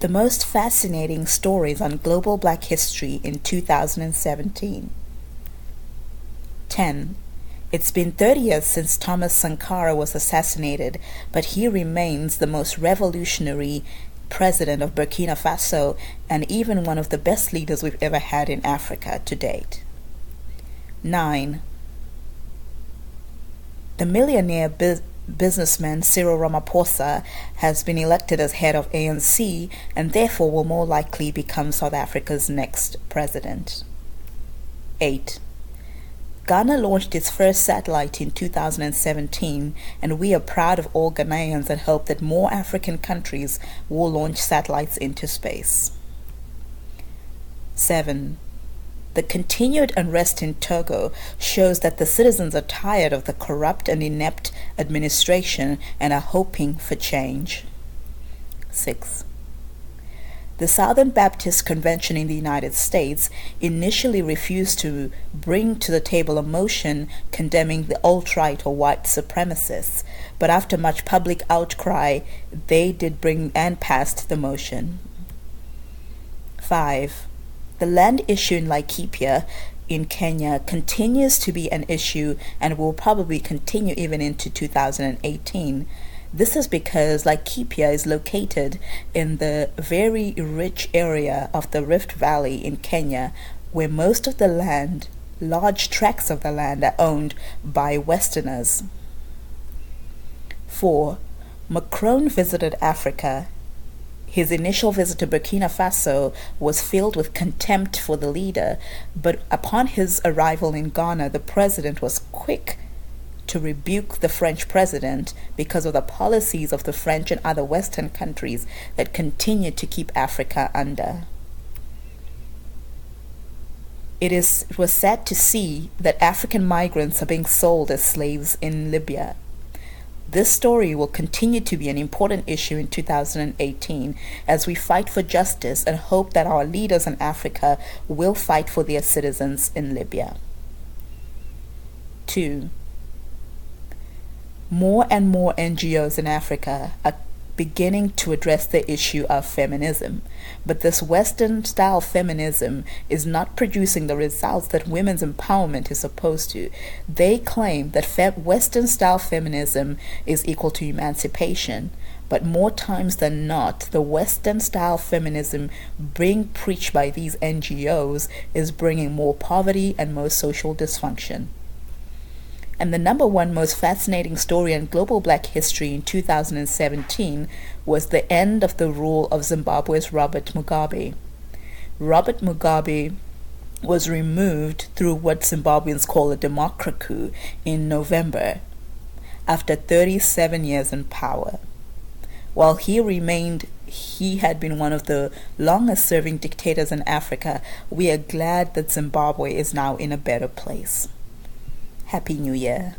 The most fascinating stories on global black history in 2017. 10. It's been 30 years since Thomas Sankara was assassinated, but he remains the most revolutionary president of Burkina Faso and even one of the best leaders we've ever had in Africa to date. 9. The millionaire businessman Cyril Ramaphosa has been elected as head of ANC and therefore will more likely become South Africa's next president. 8. Ghana launched its first satellite in 2017, and we are proud of all Ghanaians and hope that more African countries will launch satellites into space. 7. The continued unrest in Togo shows that the citizens are tired of the corrupt and inept administration and are hoping for change. 6. The Southern Baptist Convention in the United States initially refused to bring to the table a motion condemning the alt-right or white supremacists, but after much public outcry, they did bring and passed the motion. 5. The land issue in Laikipia in Kenya continues to be an issue and will probably continue even into 2018. This is because Laikipia is located in the very rich area of the Rift Valley in Kenya, where most of the land, large tracts of the land, are owned by Westerners. 4. Macron visited Africa. His initial visit to Burkina Faso was filled with contempt for the leader, but upon his arrival in Ghana, the president was quick to rebuke the French president because of the policies of the French and other Western countries that continued to keep Africa under. It was sad to see that African migrants are being sold as slaves in Libya. This story will continue to be an important issue in 2018 as we fight for justice and hope that our leaders in Africa will fight for their citizens in Libya. 2. More and more NGOs in Africa are beginning to address the issue of feminism, but this Western-style feminism is not producing the results that women's empowerment is supposed to. They claim that Western-style feminism is equal to emancipation, but more times than not, the Western-style feminism being preached by these NGOs is bringing more poverty and more social dysfunction. And the number one most fascinating story in global black history in 2017 was the end of the rule of Zimbabwe's Robert Mugabe. Robert Mugabe was removed through what Zimbabweans call a democracy coup in November, after 37 years in power. While he had been one of the longest-serving dictators in Africa, we are glad that Zimbabwe is now in a better place. Happy New Year.